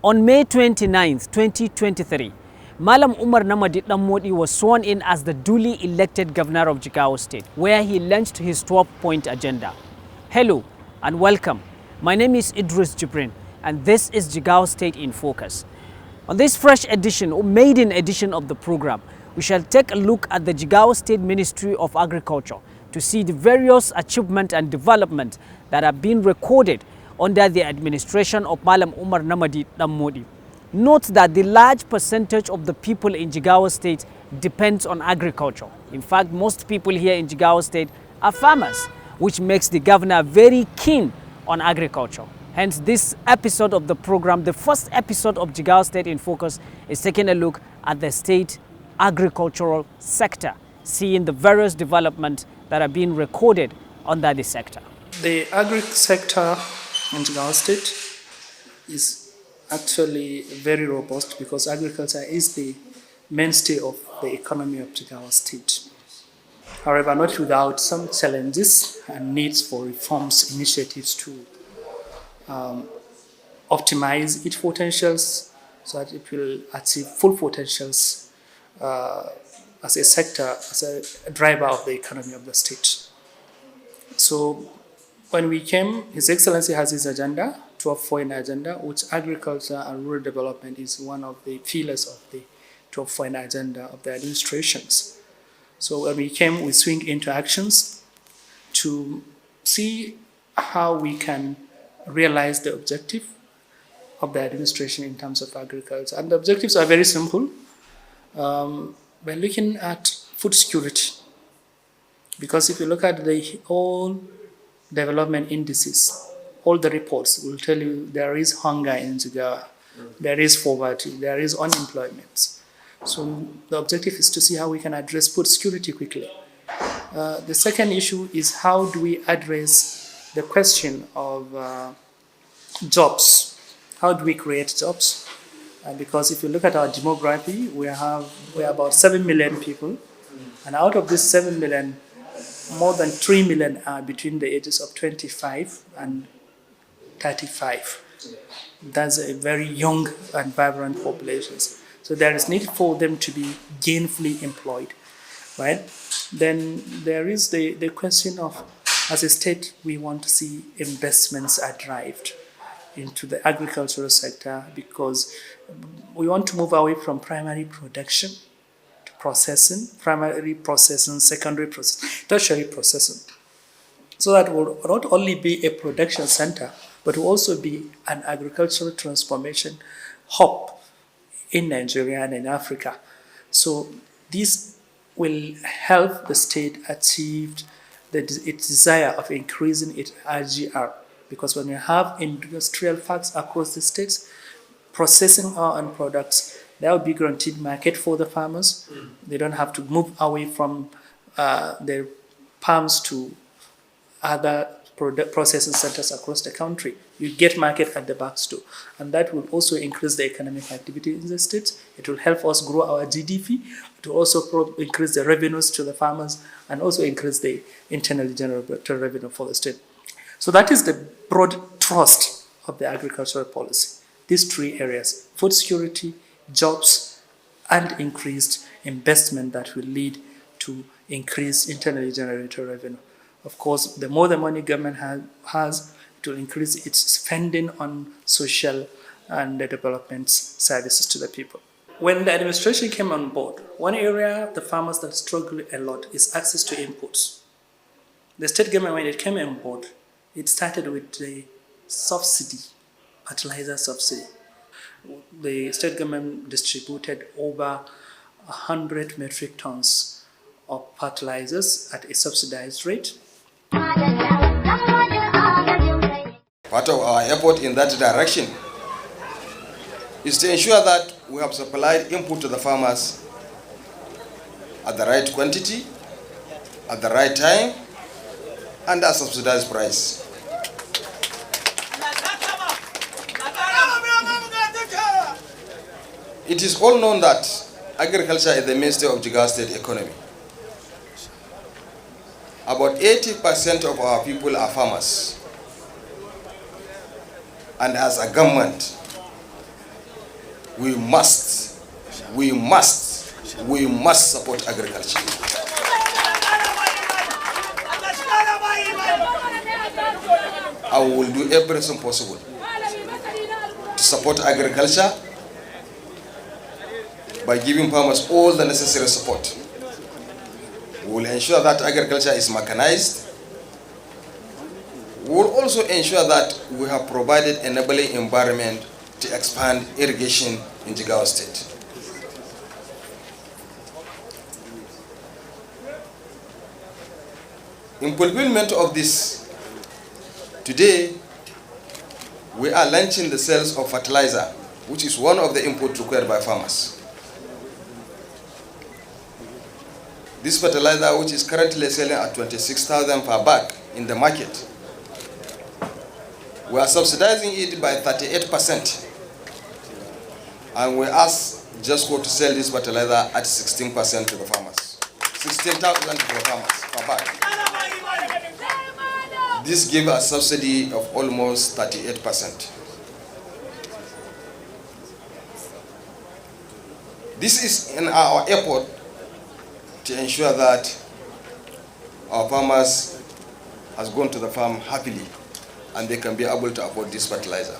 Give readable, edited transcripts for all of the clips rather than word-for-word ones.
On May 29, 2023, Malam Umar Namadi Dammodi was sworn in as the duly elected governor of Jigawa State, where he launched his 12-point agenda. Hello and welcome. My name is Idris Jibrin, and this is Jigawa State in Focus. On this fresh edition, or maiden edition of the program, we shall take a look at the Jigawa State Ministry of Agriculture to see the various achievements and developments that have been recorded under the administration of Malam Umar Namadi Dammodi. Note that the large percentage of the people in Jigawa State depends on agriculture. In fact, most people here in Jigawa State are farmers, which makes the governor very keen on agriculture. Hence, this episode of the program, the first episode of Jigawa State in Focus, is taking a look at the state agricultural sector, seeing the various developments that are being recorded under the sector. The agri sector in Jigawa State is actually very robust because agriculture is the mainstay of the economy of Jigawa State. However, not without some challenges and needs for reforms, initiatives to optimize its potentials so that it will achieve full potentials as a sector, as a driver of the economy of the state. So when we came, His Excellency has his agenda, 12-point agenda, which agriculture and rural development is one of the pillars of the 12-point agenda of the administrations. So when we came, we swing into actions to see how we can realize the objective of the administration in terms of agriculture. And the objectives are very simple. We're looking at food security, because if you look at the whole development indices, all the reports will tell you there is hunger in Jigawa, there is poverty, there is unemployment. So the objective is to see how we can address food security quickly. The second issue is how do we address the question of jobs? How do we create jobs? Because if you look at our demography, we are about 7 million people, and out of this 7 million, more than 3 million are between the ages of 25 and 35. That's a very young and vibrant population. So there is need for them to be gainfully employed, right? Then there is the question of, as a state, we want to see investments are derived into the agricultural sector because we want to move away from primary production to processing, primary processing, secondary processing, tertiary processing. So that will not only be a production center, but will also be an agricultural transformation hub in Nigeria and in Africa. So this will help the state achieve its desire of increasing its RGR. Because when you have industrial parks across the states, processing our own products, there will be guaranteed market for the farmers. They don't have to move away from their farms to other processing centers across the country. You get market at the back store, and that will also increase the economic activity in the states. It will help us grow our GDP. It will also increase the revenues to the farmers and also increase the internally generated revenue for the state. So that is the broad thrust of the agricultural policy. These three areas: food security, jobs, and increased investment that will lead to increased internally generated revenue. Of course, the more the money government has, it will increase its spending on social and development services to the people. When the administration came on board, one area the farmers that struggle a lot is access to inputs. The state government, when it came on board, it started with the subsidy, fertilizer subsidy. The state government distributed over 100 metric tons of fertilizers at a subsidized rate. Part of our effort in that direction is to ensure that we have supplied input to the farmers at the right quantity, at the right time, and at a subsidized price. It is all known that agriculture is the mainstay of Jigawa State economy. About 80% of our people are farmers. And as a government, we must support agriculture. I will do everything possible to support agriculture by giving farmers all the necessary support. We will ensure that agriculture is mechanized. We will also ensure that we have provided enabling environment to expand irrigation in Jigawa State. In fulfillment of this, today we are launching the sales of fertilizer, which is one of the inputs required by farmers. This fertilizer, which is currently selling at 26,000 per bag in the market, we are subsidizing it by 38%. And we ask JESCO to sell this fertilizer at 16% to the farmers. 16,000 to the farmers per bag. This gives a subsidy of almost 38%. This is in our effort to ensure that our farmers has gone to the farm happily and they can be able to afford this fertilizer.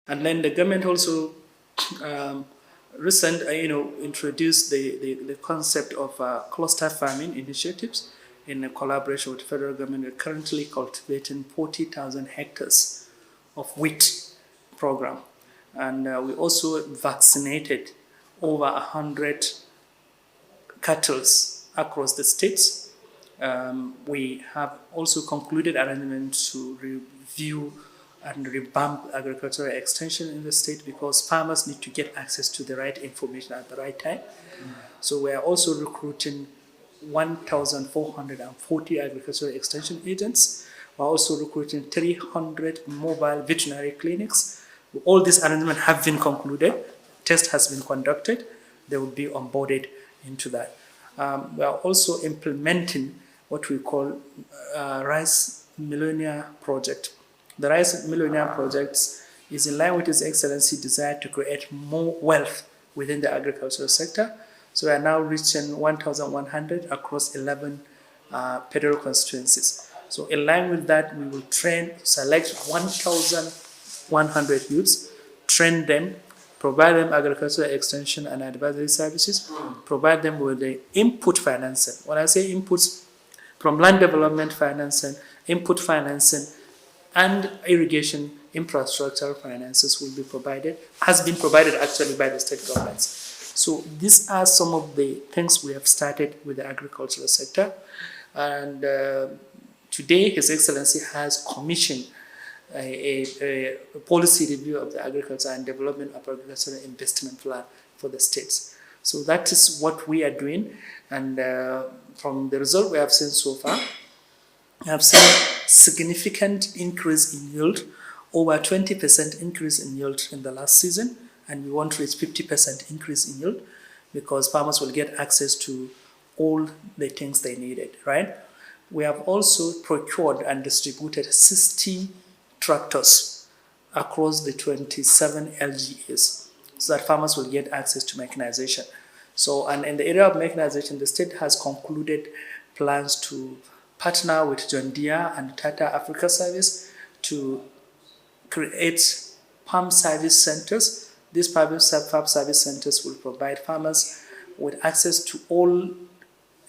And then the government also introduced the concept of cluster farming initiatives in a collaboration with the federal government. We're currently cultivating 40,000 hectares of wheat program. And we also vaccinated over 100 cattle across the states. We have also concluded arrangements to review and revamp agricultural extension in the state because farmers need to get access to the right information at the right time. So we are also recruiting 1,440 agricultural extension agents. We're also recruiting 300 mobile veterinary clinics. All these arrangements have been concluded. Test has been conducted. They will be onboarded into that. We are also implementing what we call Rice Millennia Project. The Rice Millennia Project is in line with His Excellency's desire to create more wealth within the agricultural sector. So we are now reaching 1,100 across 11 federal constituencies. So in line with that, we will select 1,100 youths, train them, provide them agricultural extension and advisory services, provide them with the input financing. When I say inputs, from land development financing, input financing, and irrigation infrastructure finances will be provided, has been provided actually by the state governments. So these are some of the things we have started with the agricultural sector. And today, His Excellency has commissioned a policy review of the agriculture and development of agricultural investment plan for the states. So that is what we are doing. And from the result we have seen so far, we have seen significant increase in yield, over 20% increase in yield in the last season. And we want to reach 50% increase in yield because farmers will get access to all the things they needed, right? We have also procured and distributed 60 tractors across the 27 LGAs so that farmers will get access to mechanization. So, and in the area of mechanization, the state has concluded plans to partner with John Deere and Tata Africa Service to create farm service centers. These farm service centers will provide farmers with access to all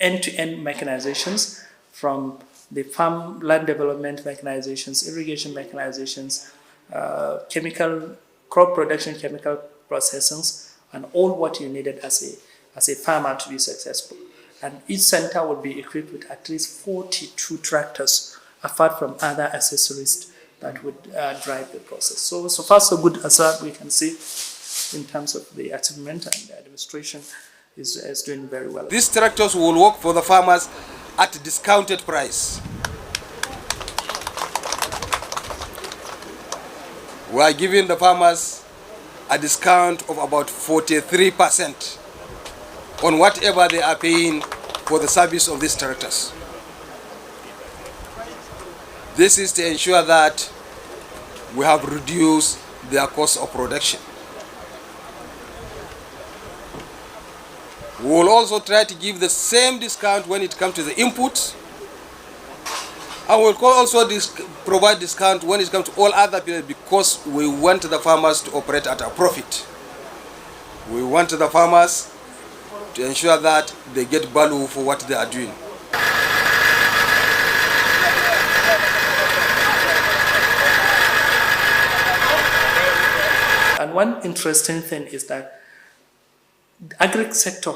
end-to-end mechanizations from the farm land development mechanizations, irrigation mechanizations, chemical crop production, chemical processings, and all what you needed as a farmer to be successful. And each center will be equipped with at least 42 tractors, apart from other accessories that would drive the process. So far so good as we can see in terms of the achievement, and the administration is doing very well. These tractors will work for the farmers at a discounted price. We are giving the farmers a discount of about 43% on whatever they are paying for the service of these tractors. This is to ensure that we have reduced their cost of production. We will also try to give the same discount when it comes to the inputs. And we'll also provide discount when it comes to all other periods, because we want the farmers to operate at a profit. We want the farmers to ensure that they get value for what they are doing. And one interesting thing is that the agri sector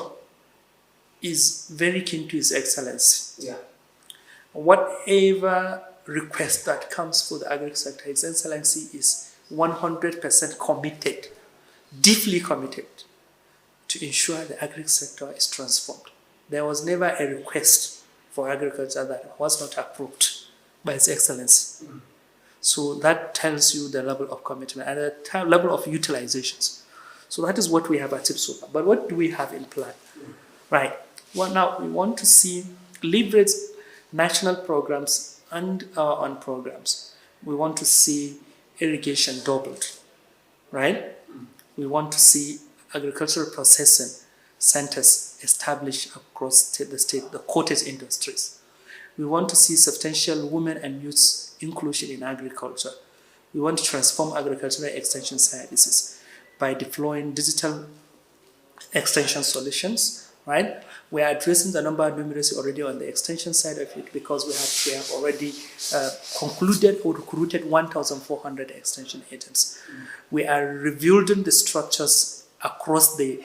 is very keen to His Excellency. Yeah. Whatever request that comes for the agri sector, His Excellency is 100% committed, deeply committed to ensure the agri sector is transformed. There was never a request for agriculture that was not approved by His Excellency. So that tells you the level of commitment and the level of utilizations. So that is what we have achieved so far. But what do we have in plan? Right. Well, now we want to see leverage national programs and our own programs. We want to see irrigation doubled, right? We want to see agricultural processing centers established across the state, the cottage industries. We want to see substantial women and youth inclusion in agriculture. We want to transform agricultural extension services by deploying digital extension solutions, right? We are addressing the number of numeracy already on the extension side of it, because we have already concluded or recruited 1,400 extension agents. We are rebuilding the structures across the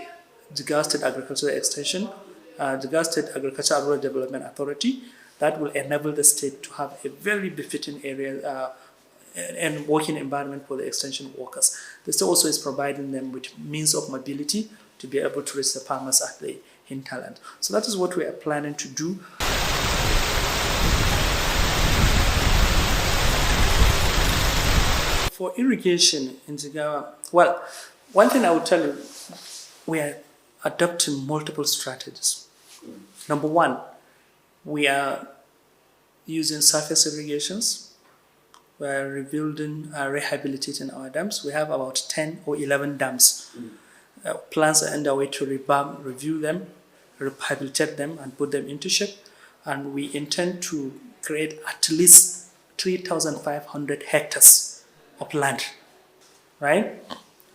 Jigawa State Agricultural Extension, Jigawa State Agricultural Rural Development Authority, that will enable the state to have a very befitting area and working environment for the extension workers. The state also is providing them with means of mobility to be able to reach the farmers at the hinterland. So that is what we are planning to do. For irrigation in Jigawa, well, one thing I will tell you, we are adopting multiple strategies. Number one, we are using surface irrigations. We are rebuilding, rehabilitating our dams. We have about 10 or 11 dams. Plans are underway to revamp, review them, rehabilitate them, and put them into shape. And we intend to create at least 3,500 hectares of land, right?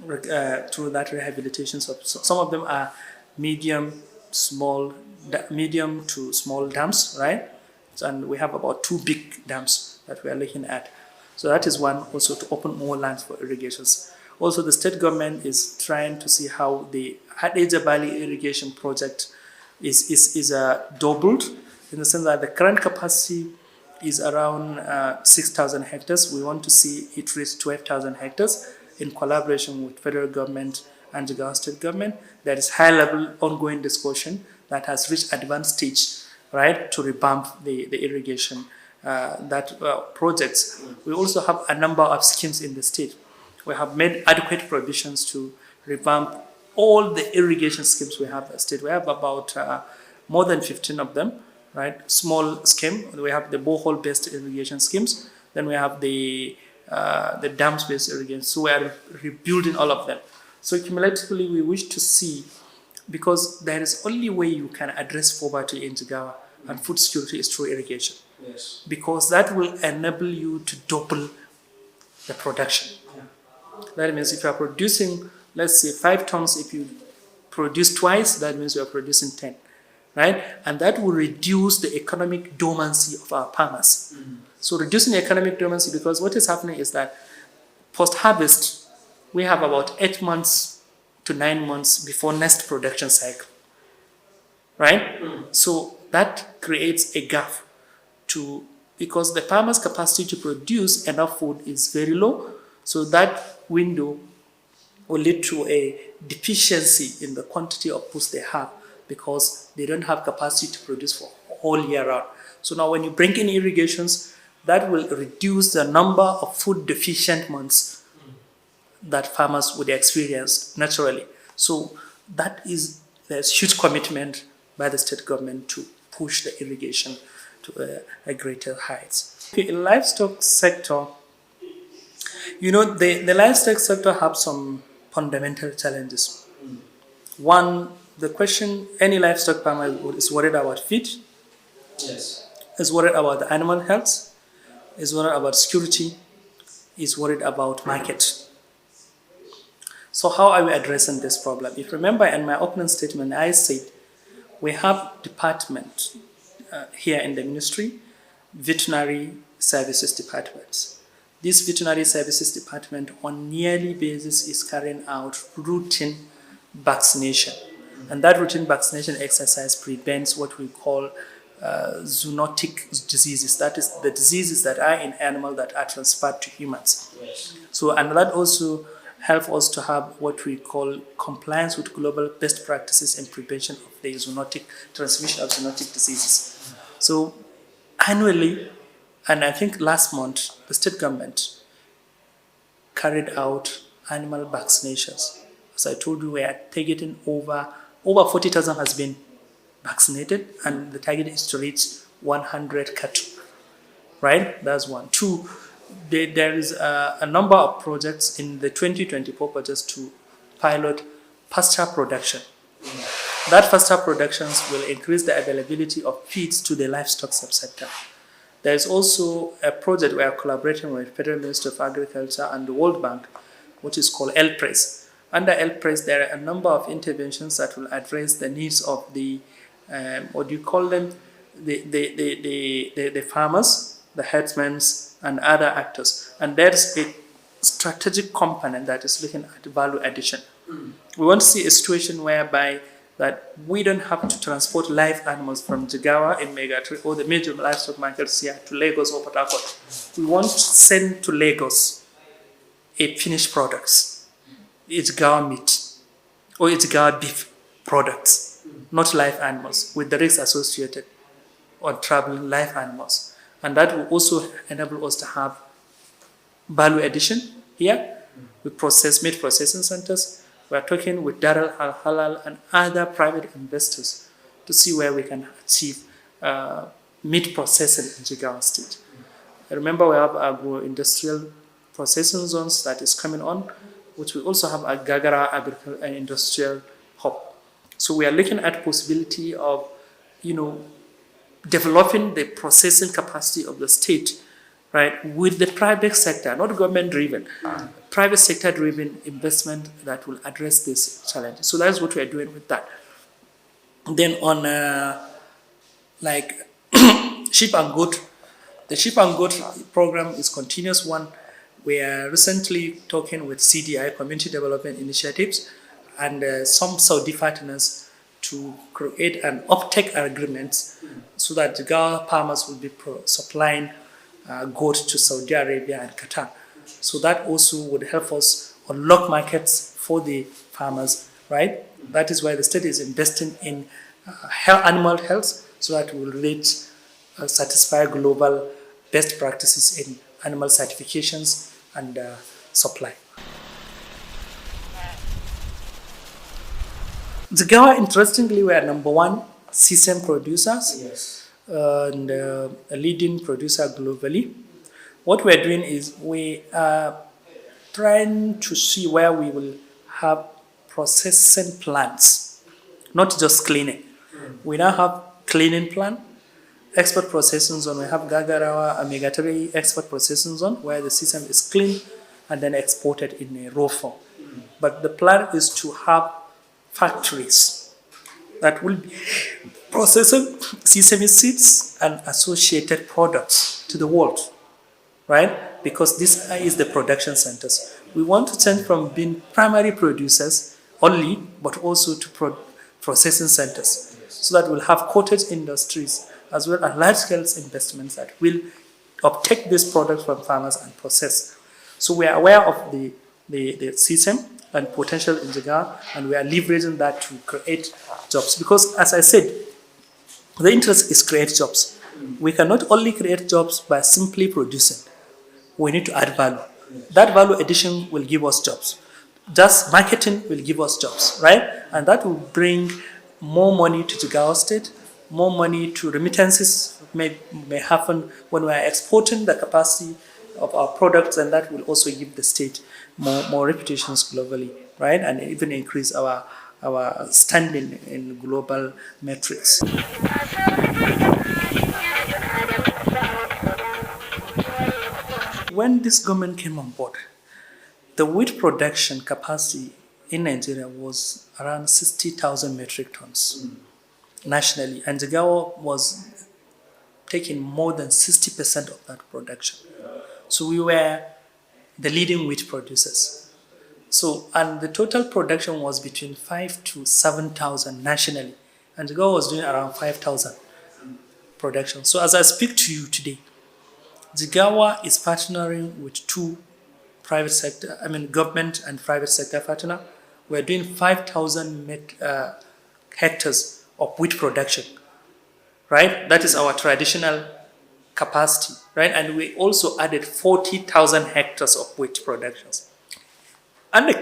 Through that rehabilitation. So some of them are medium to small dams, right? And we have about 2 big dams that we are looking at. So that is one, also to open more lands for irrigations. Also, the state government is trying to see how the Hadeja Valley irrigation project is doubled, in the sense that the current capacity is around 6,000 hectares. We want to see it reach 12,000 hectares in collaboration with federal government and the Jigawa state government. There is high-level ongoing discussion that has reached advanced stage, right, to revamp the irrigation projects. We also have a number of schemes in the state. We have made adequate provisions to revamp all the irrigation schemes we have in the state. We have about more than 15 of them, right? Small scheme. We have the borehole-based irrigation schemes. Then we have the dams-based irrigation. So we are rebuilding all of them. So cumulatively, we wish to see, because there is only way you can address poverty in Jigawa and food security is through irrigation. Yes. Because that will enable you to double the production. Yeah. That means if you are producing, let's say 5 tons, if you produce twice, that means you are producing 10, right? And that will reduce the economic dormancy of our farmers. So reducing economic dormancy, because what is happening is that post-harvest, we have about 8 months to 9 months before next production cycle, right? So that creates a gap because the farmer's capacity to produce enough food is very low. So that window will lead to a deficiency in the quantity of foods they have, because they don't have capacity to produce for whole year round. So now when you bring in irrigations, that will reduce the number of food deficient months that farmers would experience naturally. So there's huge commitment by the state government to push the irrigation to a greater heights. In livestock sector, The livestock sector have some fundamental challenges. One, the question any livestock farmer is worried about feed, Yes. is worried about the animal health, is worried about security, is worried about market. So how are we addressing this problem? If you remember in my opening statement, I said we have department here in the ministry, veterinary services departments. This veterinary services department on yearly basis is carrying out routine vaccination. And that routine vaccination exercise prevents what we call zoonotic diseases. That is the diseases that are in animals that are transferred to humans. Yes. So, and that also helps us to have what we call compliance with global best practices in prevention of the zoonotic transmission of zoonotic diseases. So annually, and I think last month, the state government carried out animal vaccinations. As I told you, we are targeting over 40,000 has been vaccinated, and the target is to reach 100 cattle. Right? That's one. Two, there is a number of projects in the 2024 budget to pilot pasture production. That pasture productions will increase the availability of feeds to the livestock subsector. There is also a project we are collaborating with Federal Ministry of Agriculture and the World Bank, which is called LPRES. Under LPRES, there are a number of interventions that will address the needs of the, what do you call them, the farmers, the herdsmen, and other actors. And there's a strategic component that is looking at value addition. We want to see a situation whereby that we don't have to transport live animals from Jigawa in Megatri or the major livestock markets here to Lagos or Port Harcourt. We want to send to Lagos a finished products. It's Jigawa meat or it's Jigawa beef products, not live animals with the risks associated on traveling live animals. And that will also enable us to have value addition here. We process meat processing centers. We are talking with Darul Al Halal and other private investors to see where we can achieve meat processing in Jigawa State. Remember, we have agro-industrial processing zones that is coming on, which we also have a Gagara agricultural and industrial hub. So we are looking at possibility of, developing the processing capacity of the state, right, with the private sector, not government-driven, private sector-driven investment that will address this challenge. So that's what we are doing with that. Then on sheep and goat, the sheep and goat program is continuous one. We are recently talking with CDI, Community Development Initiatives, and some Saudi partners to create an uptake agreement so that the Jigawa farmers will be supplying goat to Saudi Arabia and Qatar. So that also would help us unlock markets for the farmers, right? That is why the state is investing in animal health so that we will reach satisfy global best practices in animal certifications and supply. Jigawa, interestingly, we are number one sesame producers. Yes. And a leading producer globally. What we're doing is we are trying to see where we will have processing plants, not just cleaning. We now have cleaning plant, export processing zone. We have Gagarawa and Megatari export processing zone where the sesame is cleaned and then exported in a raw form. But the plan is to have factories that will be processing sesame seeds and associated products to the world, right? Because this is the production centers. We want to turn from being primary producers only, but also to processing centers, so that we'll have cottage industries as well as large-scale investments that will uptake these products from farmers and process. So we are aware of the sesame and potential in Jigawa, and we are leveraging that to create jobs. Because, as I said, the interest is create jobs. We cannot only create jobs by simply producing. We need to add value. That value addition will give us jobs. Just marketing will give us jobs, right? And that will bring more money to Jigawa State, more money to remittances may happen when we are exporting the capacity of our products, and that will also give the state more reputations globally, right? And even increase our standing in global metrics. When this government came on board, the wheat production capacity in Nigeria was around 60,000 metric tons nationally, and Jigawa was taking more than 60% of that production. So we were the leading wheat producers. So, and the total production was between 5 to 7,000 nationally, and Jigawa was doing around 5,000 production. So as I speak to you today, Jigawa is partnering with two government and private sector partner. We're doing 5,000 hectares of wheat production, right? That is our traditional capacity, right? And we also added 40,000 hectares of wheat productions. And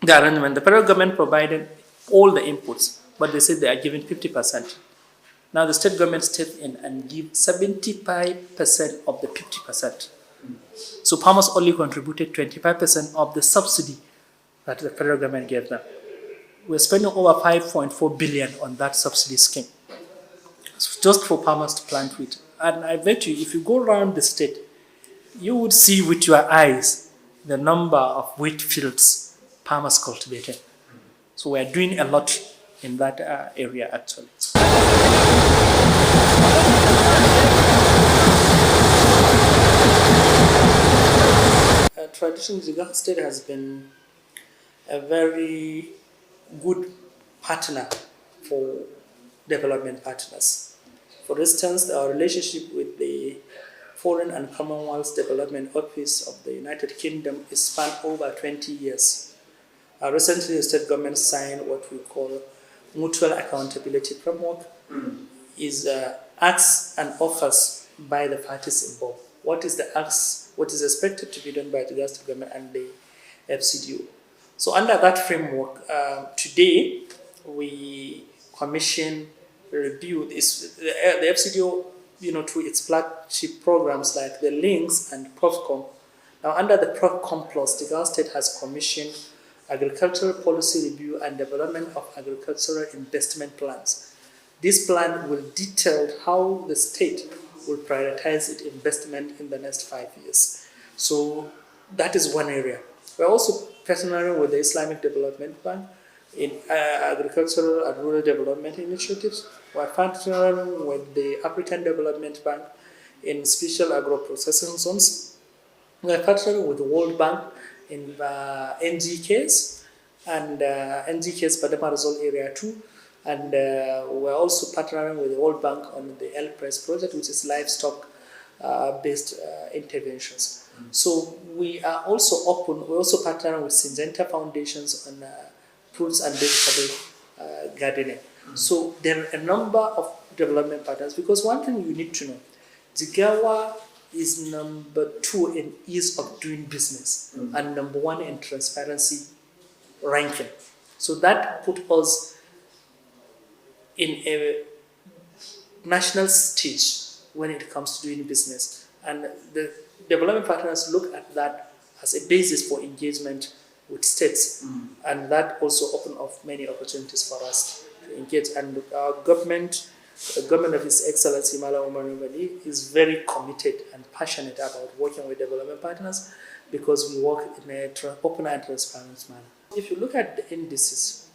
the arrangement, the federal government provided all the inputs, but they said they are giving 50%. Now the state government stepped in and give 75% of the 50%. So farmers only contributed 25% of the subsidy that the federal government gave them. We're spending over 5.4 billion on that subsidy scheme, just for farmers to plant wheat. And I bet you, if you go around the state, you would see with your eyes the number of wheat fields farmers cultivating. So we're doing a lot in that area actually. Traditionally, Jigawa State has been a very good partner for development partners. For instance, our relationship with the Foreign and Commonwealth Development Office of the United Kingdom is spanned over 20 years. Recently, the state government signed what we call Mutual Accountability Framework. Is acts and offers by the parties involved. What is the acts? What is expected to be done by the state government and the FCDO? So under that framework, today we commission, review this, the FCDO, through its flagship programs like the Links and PROFCOM. Now under the PROFCOM Plus, the Jigawa State has commissioned agricultural policy review and development of agricultural investment plans. This plan will detail how the state will prioritize its investment in the next 5 years. So that is one area. We're also partnering with the Islamic Development Bank in agricultural and rural development initiatives. We're partnering with the African Development Bank in special agro-processing zones. We're partnering with the World Bank in NGKs and NGKs Badama Area 2. And we're also partnering with the World Bank on the LPRESS project, which is livestock-based interventions. So we are also open. We're also partnering with Syngenta Foundations on fruits and vegetable gardening. So there are a number of development partners, because one thing you need to know, Jigawa is number 2 in ease of doing business and number 1 in transparency ranking. So that put us in a national stage when it comes to doing business. And the development partners look at that as a basis for engagement with states. And that also opened up many opportunities for us to engage. And our government, the government of His Excellency Mala Umar Nubali, is very committed and passionate about working with development partners, because we work in an open and transparent manner. If you look at the indices,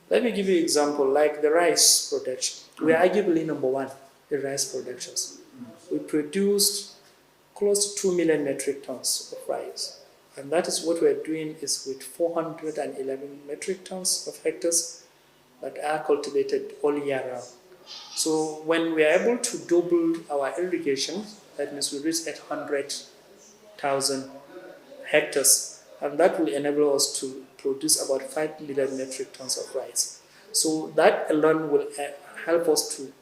let me give you an example, like the rice production. We are arguably number 1 in rice productions. We produced close to 2 million metric tons of rice. And that is what we're doing is with 411 metric tons of hectares that are cultivated all year round. So when we are able to double our irrigation, that means we reach 800,000 hectares, and that will enable us to produce about 5 million metric tons of rice. So that alone will help us to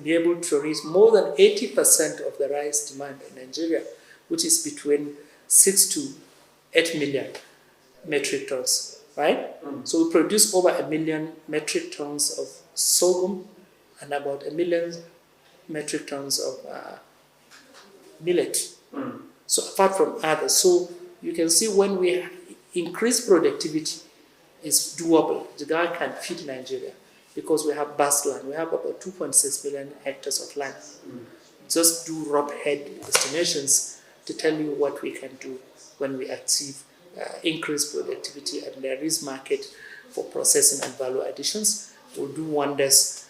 be able to reach more than 80% of the rice demand in Nigeria, which is between 6 to 8 million metric tons, right? So we produce over 1 million metric tons of sorghum and about 1 million metric tons of millet. So apart from others, so you can see when we increase productivity, it's doable. Jigawa can feed Nigeria because we have vast land. We have about 2.6 million hectares of land. Just do rough head estimations to tell you what we can do when we achieve increased productivity, and there is market for processing and value additions. Will do wonders.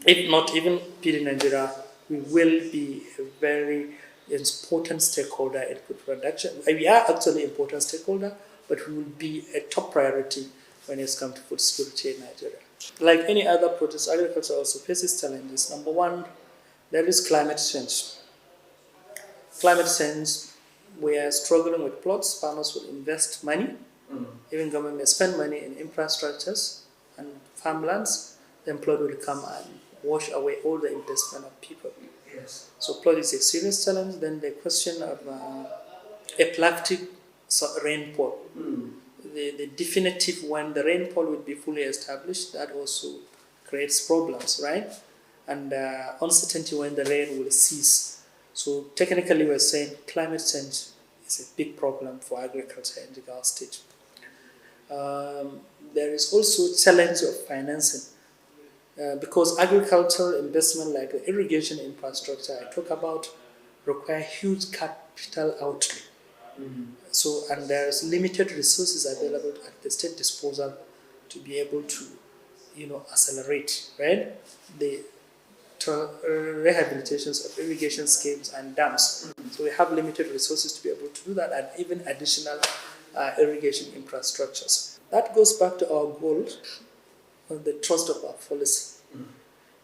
If not even feeding Nigeria, we will be a very important stakeholder in food production. We are actually an important stakeholder, but we will be a top priority when it comes to food security in Nigeria. Like any other produce, agriculture also faces challenges. Number one, there is climate change. Climate change, we are struggling with floods. Farmers will invest money. Even government may spend money in infrastructures and farmlands. Then flood will come and wash away all the investment of people. Yes. So flood is a serious challenge. Then the question of epileptic rainfall. The definitive when the rainfall will be fully established, that also creates problems, right? And uncertainty when the rain will cease. So technically we're saying climate change is a big problem for agriculture in Jigawa State. There is also challenge of financing because agricultural investment like the irrigation infrastructure I talk about require huge capital outlay. So, and there's limited resources available at the state disposal to be able to, accelerate, right? The rehabilitations of irrigation schemes and dams. So we have limited resources to be able to do that, and even additional irrigation infrastructures. That goes back to our goal on the trust of our policy.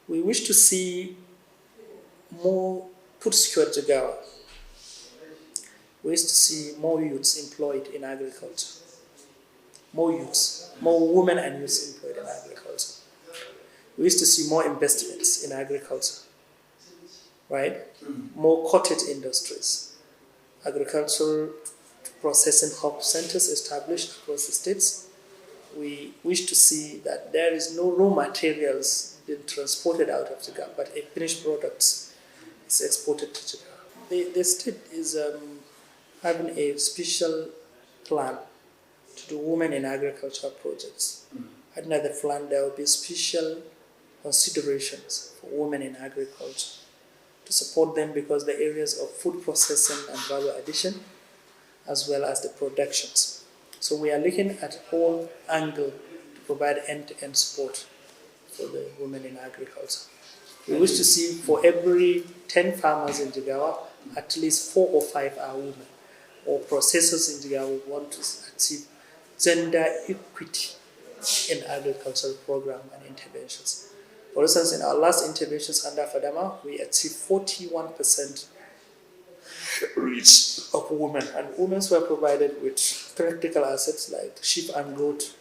We wish to see more food secure Jigawa. We wish to see more youths employed in agriculture. More youths, more women and youths employed in agriculture. We wish to see more investments in agriculture, right? More cottage industries, agricultural processing hub centers established across the states. We wish to see that there is no raw materials being transported out of Jigawa, but a finished product is exported to Jigawa. The state is having a special plan to do women in agriculture projects. Under the plan, there will be special considerations for women in agriculture to support them because the areas of food processing and value addition, as well as the productions. So we are looking at all angles to provide end-to-end support for the women in agriculture. We wish to see for every 10 farmers in Jigawa, at least 4 or 5 are women, or processors in Jigawa. We want to achieve gender equity in agricultural program and interventions. For instance, in our last interventions under FADAMA, we achieved 41% reach of women, and women were provided with practical assets like sheep and goat,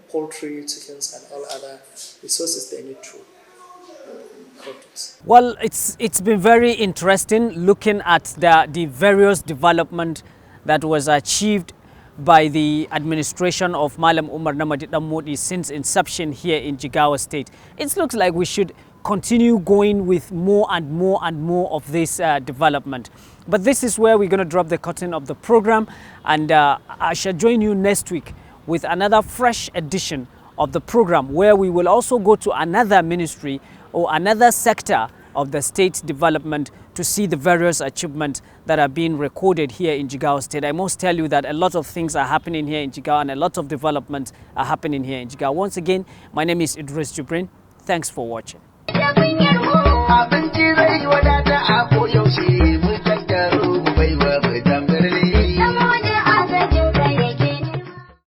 poultry, chickens, and all other resources they need to produce. Well, it's been very interesting looking at the various development that was achieved by the administration of Malam Umar Namadi Dammodi since inception here in Jigawa State. It looks like we should continue going with more and more and more of this development. But this is where we're going to drop the curtain of the program, and I shall join you next week with another fresh edition of the program, where we will also go to another ministry or another sector of the state development to see the various achievements that are being recorded here in Jigawa State. I must tell you that a lot of things are happening here in Jigawa, and a lot of developments are happening here in Jigawa. Once again, my name is Idris Jibrin. Thanks for watching.